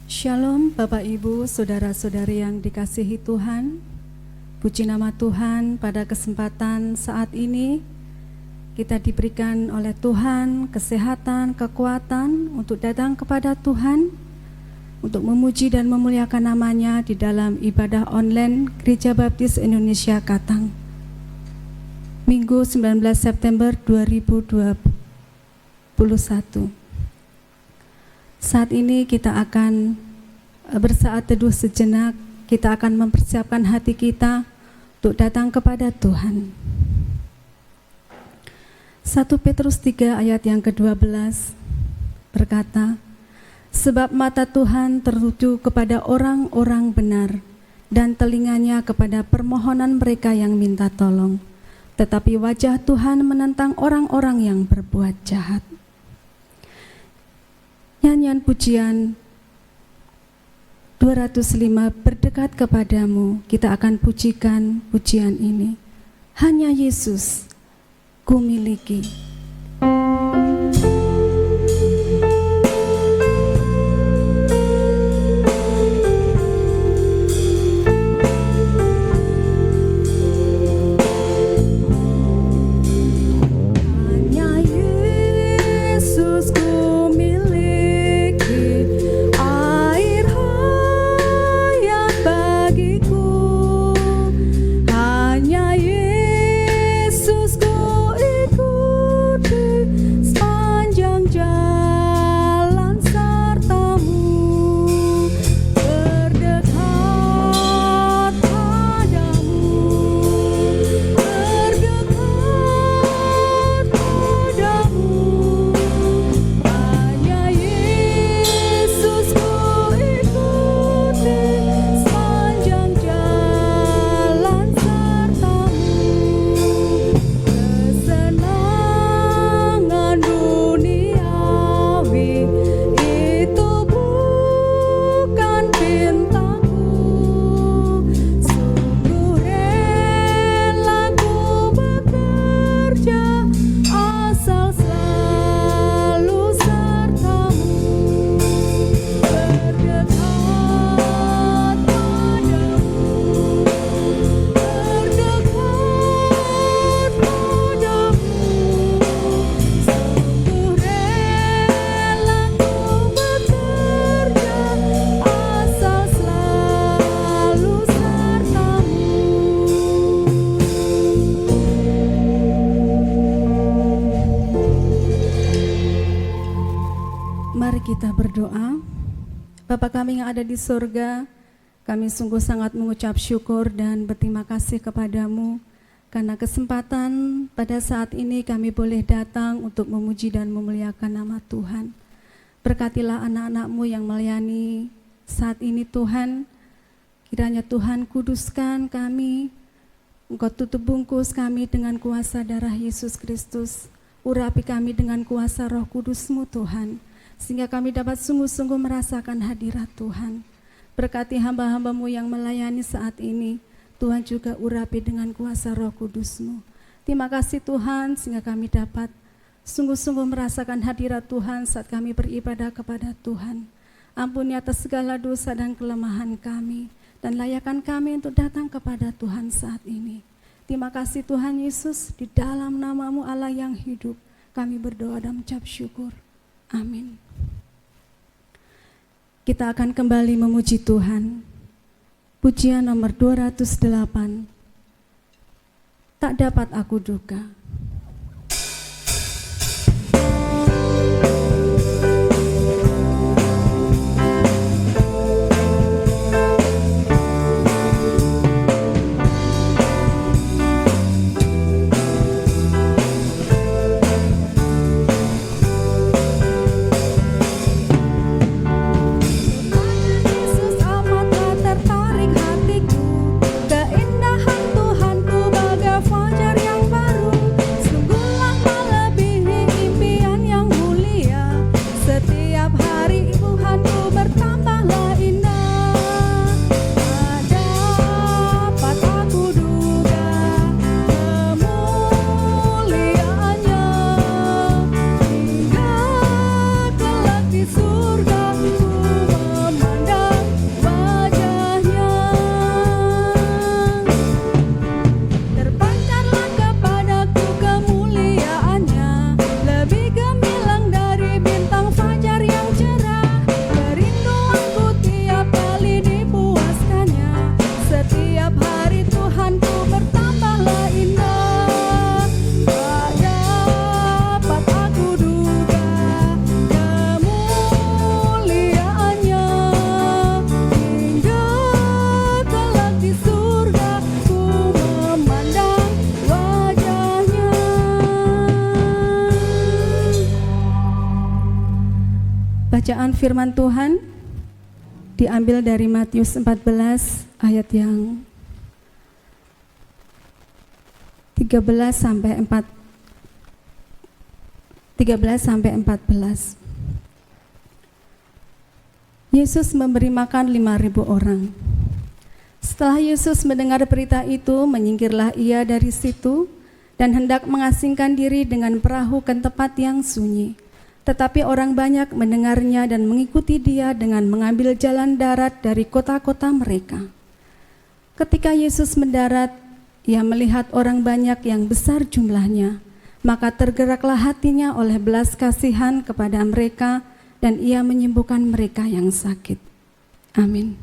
Shalom Bapak Ibu, Saudara-saudari yang dikasihi Tuhan. Puji nama Tuhan, pada kesempatan saat ini kita diberikan oleh Tuhan kesehatan, kekuatan untuk datang kepada Tuhan, untuk memuji dan memuliakan namanya di dalam ibadah online Gereja Baptis Indonesia Katang. Minggu 19 September 2021. Saat ini kita akan bersaat teduh sejenak. Kita akan mempersiapkan hati kita untuk datang kepada Tuhan. 1 Petrus 3 ayat yang ke-12 berkata, sebab mata Tuhan tertuju kepada orang-orang benar dan telinganya kepada permohonan mereka yang minta tolong. Tetapi wajah Tuhan menentang orang-orang yang berbuat jahat. Nyanyian pujian 205 berdekat kepadamu, kita akan pujikan pujian ini. Hanya Yesus ku miliki. Kita berdoa. Bapa kami yang ada di surga, kami sungguh sangat mengucap syukur dan berterima kasih kepadamu karena kesempatan pada saat ini kami boleh datang untuk memuji dan memuliakan nama Tuhan. Berkatilah anak-anak-Mu yang melayani saat ini Tuhan. Kiranya Tuhan kuduskan kami, Engkau tutup bungkus kami dengan kuasa darah Yesus Kristus. Urapi kami dengan kuasa Roh Kudus-Mu Tuhan, sehingga kami dapat sungguh-sungguh merasakan hadirat Tuhan. Berkati hamba-hamba-Mu yang melayani saat ini, Tuhan juga urapi dengan kuasa Roh Kudus-Mu. Terima kasih Tuhan, sehingga kami dapat sungguh-sungguh merasakan hadirat Tuhan saat kami beribadah kepada Tuhan. Ampuni atas segala dosa dan kelemahan kami, dan layakkan kami untuk datang kepada Tuhan saat ini. Terima kasih Tuhan Yesus, di dalam nama-Mu Allah yang hidup, kami berdoa dan mengucap syukur. Amin. Kita akan kembali memuji Tuhan. Pujian nomor 208. Tak dapat aku duga. Keindahan Tuhanku bagai fajar yang baru. firman Tuhan diambil dari Matius 14 ayat yang 13 sampai 14. Yesus memberi makan 5.000 orang. Setelah Yesus mendengar berita itu, menyingkirlah ia dari situ dan hendak mengasingkan diri dengan perahu ke tempat yang sunyi. Tetapi orang banyak mendengarnya dan mengikuti dia dengan mengambil jalan darat dari kota-kota mereka. Ketika Yesus mendarat, ia melihat orang banyak yang besar jumlahnya, maka tergeraklah hatinya oleh belas kasihan kepada mereka, dan ia menyembuhkan mereka yang sakit. Amin.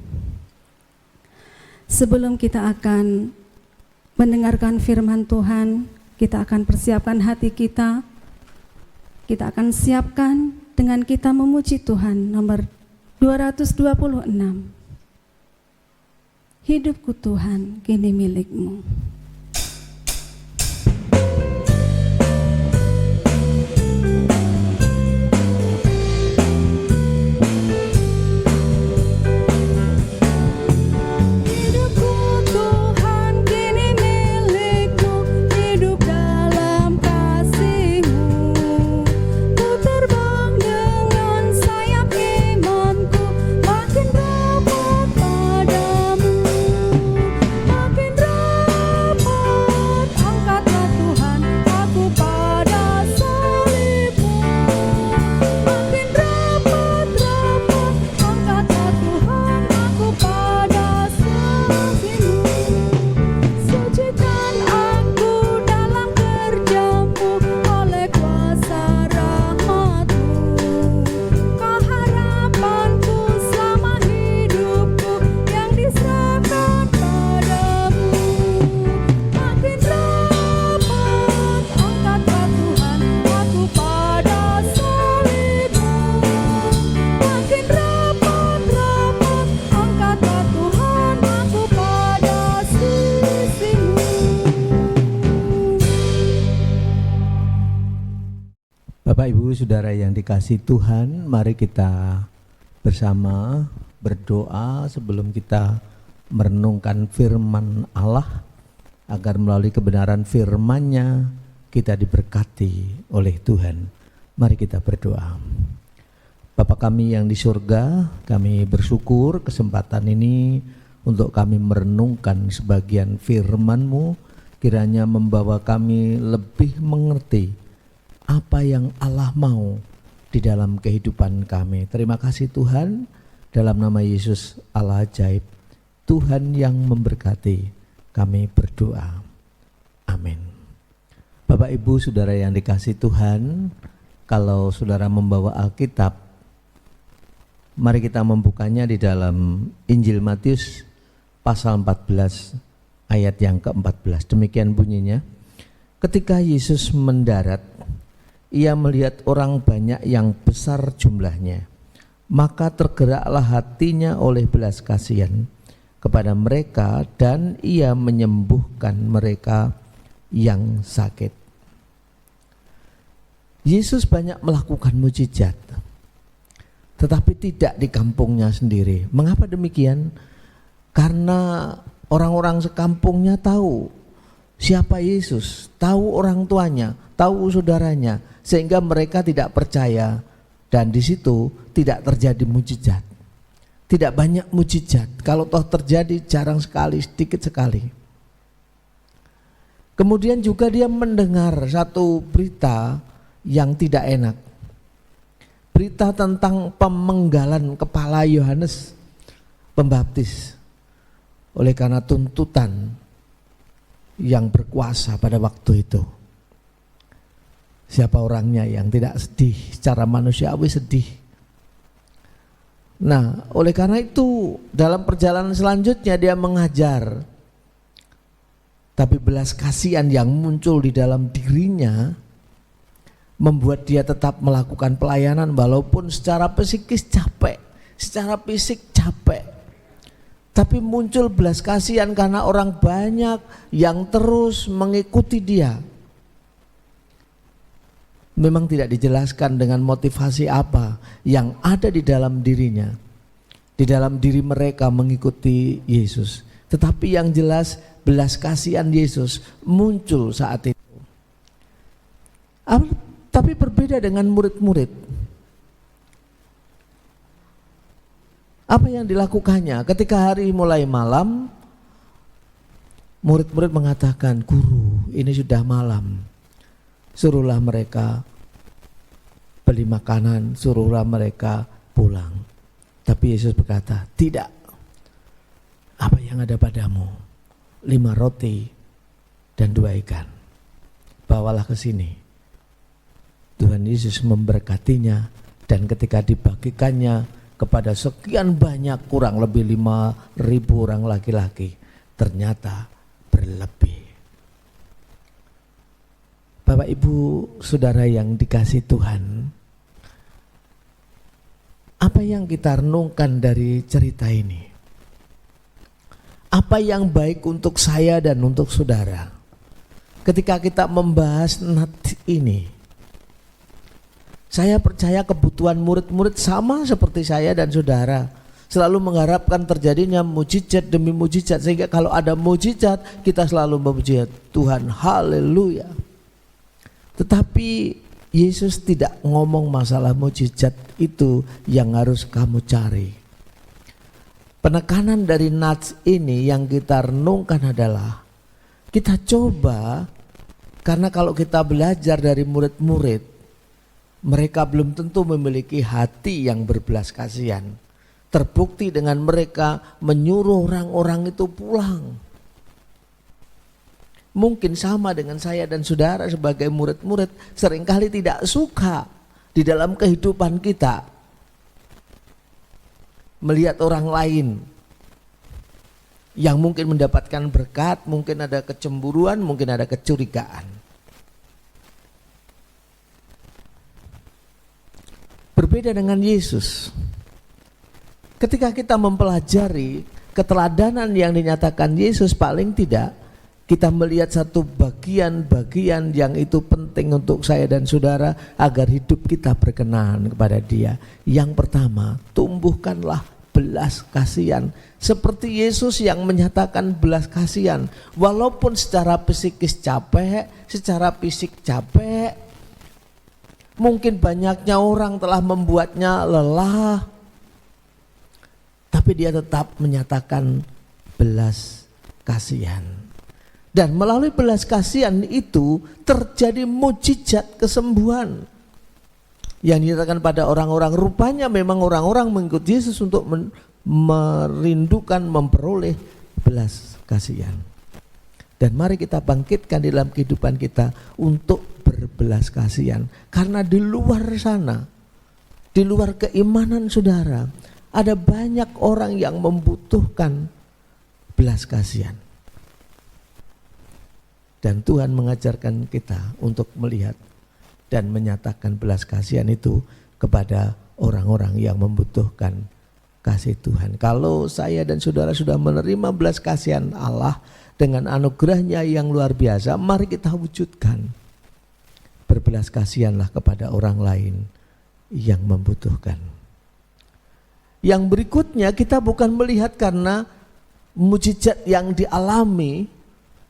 Sebelum kita akan mendengarkan firman Tuhan, kita akan persiapkan hati kita. Kita akan siapkan dengan kita memuji Tuhan, nomor 226. Hidupku Tuhan, kini milik-Mu. Bapak Ibu Saudara yang dikasihi Tuhan, mari kita bersama berdoa sebelum kita merenungkan firman Allah, agar melalui kebenaran firman-Nya kita diberkati oleh Tuhan. Mari kita berdoa. Bapa kami yang di surga, kami bersyukur kesempatan ini untuk kami merenungkan sebagian firman-Mu, kiranya membawa kami lebih mengerti apa yang Allah mau di dalam kehidupan kami. Terima kasih Tuhan, dalam nama Yesus Allah ajaib, Tuhan yang memberkati, kami berdoa. Amin. Bapak Ibu Saudara yang dikasihi Tuhan, kalau saudara membawa Alkitab, mari kita membukanya di dalam Injil Matius pasal 14 ayat yang ke-14. Demikian bunyinya. Ketika Yesus mendarat, ia melihat orang banyak yang besar jumlahnya, maka tergeraklah hatinya oleh belas kasihan kepada mereka, dan ia menyembuhkan mereka yang sakit. Yesus banyak melakukan mukjizat, tetapi tidak di kampungnya sendiri. Mengapa demikian? Karena orang-orang sekampungnya tahu siapa Yesus, tahu orang tuanya, tahu saudaranya, sehingga mereka tidak percaya, dan di situ tidak terjadi mukjizat. Tidak banyak mukjizat, kalau toh terjadi jarang sekali, sedikit sekali. Kemudian juga dia mendengar satu berita yang tidak enak. Berita tentang pemenggalan kepala Yohanes Pembaptis oleh karena tuntutan yang berkuasa pada waktu itu. Siapa orangnya yang tidak sedih, secara manusiawi sedih. Nah, oleh karena itu dalam perjalanan selanjutnya dia mengajar. Tapi belas kasihan yang muncul di dalam dirinya membuat dia tetap melakukan pelayanan walaupun secara psikis capek, secara fisik capek. Tapi muncul belas kasihan karena orang banyak yang terus mengikuti dia. Memang tidak dijelaskan dengan motivasi apa yang ada di dalam dirinya, di dalam diri mereka mengikuti Yesus. Tetapi yang jelas belas kasihan Yesus muncul saat itu. Tapi berbeda dengan murid-murid. Apa yang dilakukannya? Ketika hari mulai malam, murid-murid mengatakan, "Guru, ini sudah malam. Suruhlah mereka beli makanan, suruhlah mereka pulang." Tapi Yesus berkata, "Tidak. Apa yang ada padamu? 5 roti dan 2 ikan. Bawalah ke sini." Tuhan Yesus memberkatinya, dan ketika dibagikannya kepada sekian banyak, kurang lebih 5.000 orang laki-laki, ternyata berlebih. Bapak, Ibu, Saudara yang dikasihi Tuhan, apa yang kita renungkan dari cerita ini? Apa yang baik untuk saya dan untuk saudara? Ketika kita membahas nat ini, saya percaya kebutuhan murid-murid sama seperti saya dan saudara. Selalu mengharapkan terjadinya mujizat demi mujizat, sehingga kalau ada mujizat kita selalu memuji Tuhan, haleluya. Tetapi Yesus tidak ngomong masalah mujizat itu yang harus kamu cari. Penekanan dari nats ini yang kita renungkan adalah, kita coba, karena kalau kita belajar dari murid-murid, mereka belum tentu memiliki hati yang berbelas kasihan. Terbukti dengan mereka menyuruh orang-orang itu pulang. Mungkin sama dengan saya dan saudara sebagai murid-murid, seringkali tidak suka di dalam kehidupan kita melihat orang lain yang mungkin mendapatkan berkat, mungkin ada kecemburuan, mungkin ada kecurigaan. Berbeda dengan Yesus. Ketika kita mempelajari keteladanan yang dinyatakan Yesus, paling tidak kita melihat satu bagian-bagian yang itu penting untuk saya dan saudara agar hidup kita berkenan kepada Dia. Yang pertama, tumbuhkanlah belas kasihan. Seperti Yesus yang menyatakan belas kasihan. Walaupun secara psikis capek, secara fisik capek, mungkin banyaknya orang telah membuatnya lelah, tapi dia tetap menyatakan belas kasihan. Dan melalui belas kasihan itu terjadi mujizat kesembuhan yang dinyatakan pada orang-orang. Rupanya memang orang-orang mengikuti Yesus untuk merindukan, memperoleh belas kasihan. Dan mari kita bangkitkan di dalam kehidupan kita untuk berbelas kasihan. Karena di luar sana, di luar keimanan saudara, ada banyak orang yang membutuhkan belas kasihan. Dan Tuhan mengajarkan kita untuk melihat dan menyatakan belas kasihan itu kepada orang-orang yang membutuhkan kasih Tuhan. Kalau saya dan saudara sudah menerima belas kasihan Allah dengan anugerahnya yang luar biasa, mari kita wujudkan. Berbelas kasihanlah kepada orang lain yang membutuhkan. Yang berikutnya, kita bukan melihat karena mujizat yang dialami,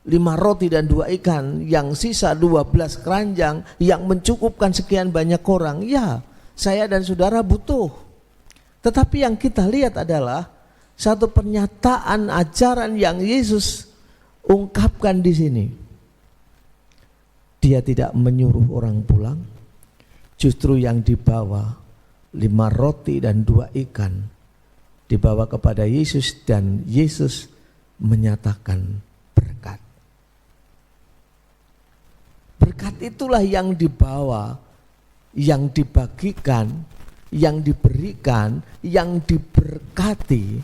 5 roti dan 2 ikan, yang sisa 12 keranjang, yang mencukupkan sekian banyak orang. Ya, saya dan saudara butuh. Tetapi yang kita lihat adalah satu pernyataan ajaran yang Yesus ungkapkan di sini. Dia tidak menyuruh orang pulang, justru yang dibawa 5 roti dan 2 ikan dibawa kepada Yesus, dan Yesus menyatakan berkat. Berkat itulah yang dibawa, yang dibagikan, yang diberikan, yang diberkati,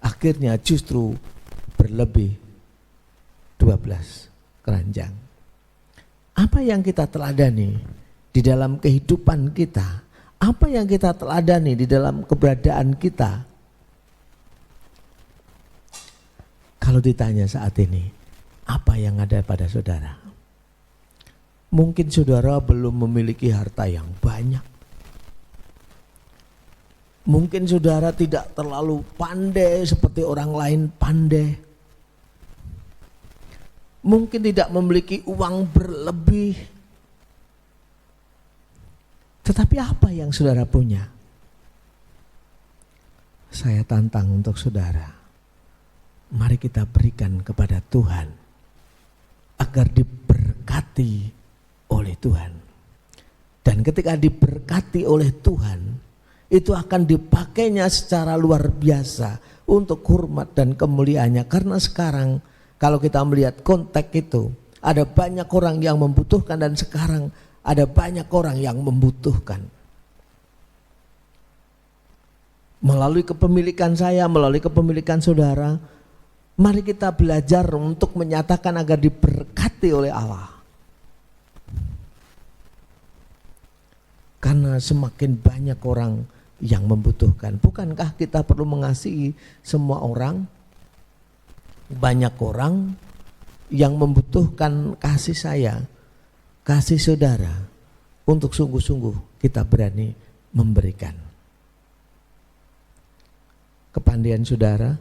akhirnya justru berlebih 12 keranjang. Apa yang kita teladani di dalam kehidupan kita? Apa yang kita teladani di dalam keberadaan kita? Kalau ditanya saat ini, apa yang ada pada saudara? Mungkin saudara belum memiliki harta yang banyak. Mungkin saudara tidak terlalu pandai seperti orang lain pandai. Mungkin tidak memiliki uang berlebih. Tetapi apa yang saudara punya? Saya tantang untuk saudara. Mari kita berikan kepada Tuhan agar diberkati oleh Tuhan. Dan ketika diberkati oleh Tuhan, itu akan dipakainya secara luar biasa untuk hormat dan kemuliaannya. Karena sekarang kalau kita melihat konteks itu, ada banyak orang yang membutuhkan dan sekarang ada banyak orang yang membutuhkan. Melalui kepemilikan saya, melalui kepemilikan saudara, mari kita belajar untuk menyatakan agar diberkati oleh Allah. Karena semakin banyak orang yang membutuhkan. Bukankah kita perlu mengasihi semua orang? Banyak orang yang membutuhkan kasih saya, kasih saudara. Untuk sungguh-sungguh kita berani memberikan. Kepandaian saudara,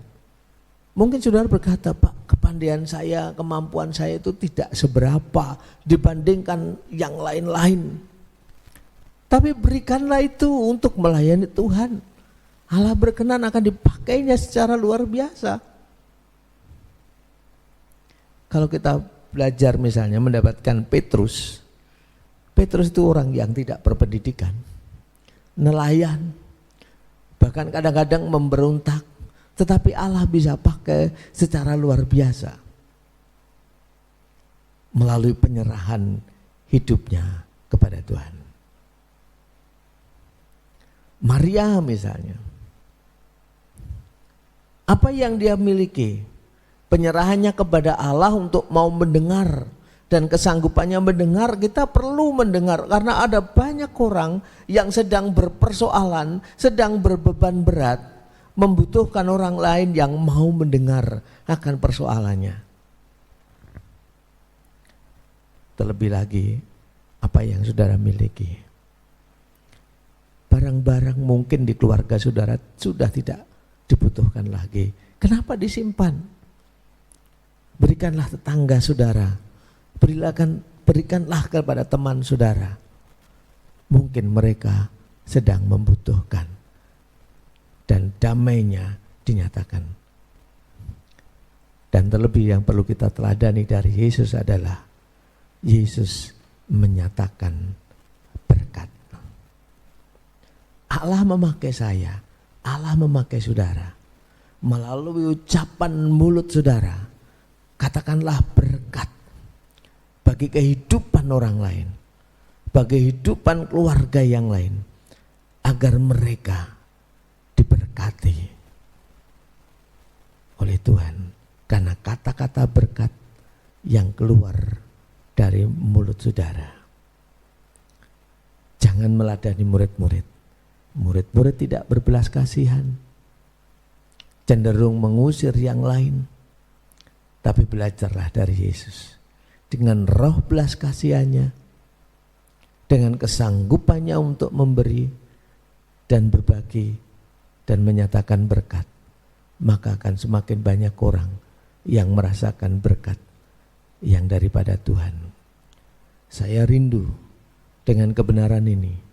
mungkin saudara berkata, Pak, kepandaian saya, kemampuan saya itu tidak seberapa dibandingkan yang lain-lain. Tapi berikanlah itu untuk melayani Tuhan. Allah berkenan akan dipakainya secara luar biasa. Kalau kita belajar misalnya mendapatkan Petrus. Petrus itu orang yang tidak berpendidikan. Nelayan. Bahkan kadang-kadang memberontak. Tetapi Allah bisa pakai secara luar biasa. Melalui penyerahan hidupnya kepada Tuhan. Maria misalnya, apa yang dia miliki? Penyerahannya kepada Allah untuk mau mendengar dan kesanggupannya mendengar. Kita perlu mendengar karena ada banyak orang yang sedang berpersoalan, sedang berbeban berat, membutuhkan orang lain yang mau mendengar akan persoalannya. Terlebih lagi, apa yang saudara miliki? Barang-barang mungkin di keluarga saudara sudah tidak dibutuhkan lagi. Kenapa disimpan? Berikanlah tetangga saudara. Berikanlah kepada teman saudara. Mungkin mereka sedang membutuhkan. Dan damainya dinyatakan. Dan terlebih yang perlu kita teladani dari Yesus adalah Yesus menyatakan berkat. Allah memakai saya, Allah memakai saudara. Melalui ucapan mulut saudara, katakanlah berkat bagi kehidupan orang lain, bagi kehidupan keluarga yang lain, agar mereka diberkati oleh Tuhan. Karena kata-kata berkat yang keluar dari mulut saudara. Jangan meladani murid-murid. Murid-murid tidak berbelas kasihan, cenderung mengusir yang lain. Tapi belajarlah dari Yesus. Dengan roh belas kasihannya, dengan kesanggupannya untuk memberi dan berbagi dan menyatakan berkat, maka akan semakin banyak orang yang merasakan berkat yang daripada Tuhan. Saya rindu dengan kebenaran ini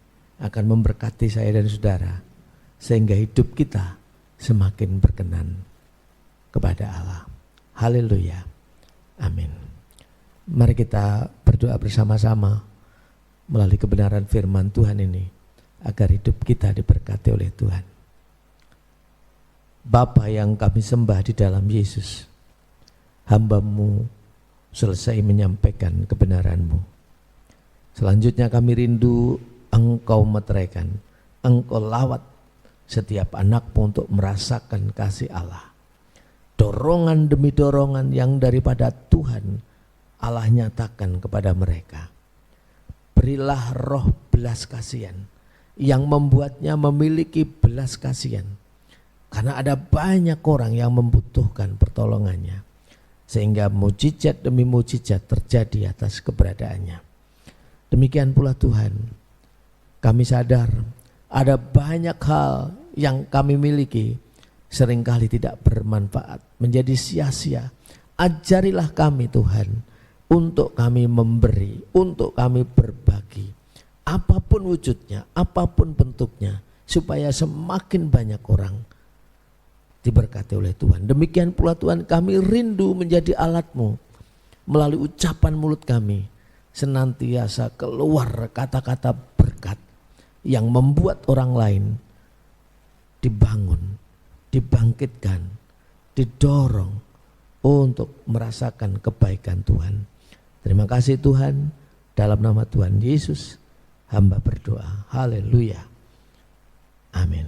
akan memberkati saya dan saudara, sehingga hidup kita semakin berkenan kepada Allah. Haleluya. Amin. Mari kita berdoa bersama-sama melalui kebenaran firman Tuhan ini, agar hidup kita diberkati oleh Tuhan. Bapa yang kami sembah di dalam Yesus, hamba-Mu selesai menyampaikan kebenaran-Mu. Selanjutnya kami rindu Engkau meteraikan, Engkau lawat setiap anak-Mu untuk merasakan kasih Allah. Dorongan demi dorongan yang daripada Tuhan Allah nyatakan kepada mereka. Berilah roh belas kasihan yang membuatnya memiliki belas kasihan. Karena ada banyak orang yang membutuhkan pertolongannya. Sehingga mujizat demi mujizat terjadi atas keberadaannya. Demikian pula Tuhan, kami sadar ada banyak hal yang kami miliki seringkali tidak bermanfaat, menjadi sia-sia. Ajarilah kami Tuhan untuk kami memberi, untuk kami berbagi, apapun wujudnya, apapun bentuknya, supaya semakin banyak orang diberkati oleh Tuhan. Demikian pula Tuhan, kami rindu menjadi alat-Mu. Melalui ucapan mulut kami senantiasa keluar kata-kata berkat yang membuat orang lain dibangun, dibangkitkan, didorong untuk merasakan kebaikan Tuhan. Terima kasih Tuhan, dalam nama Tuhan Yesus hamba berdoa. Haleluya. Amin.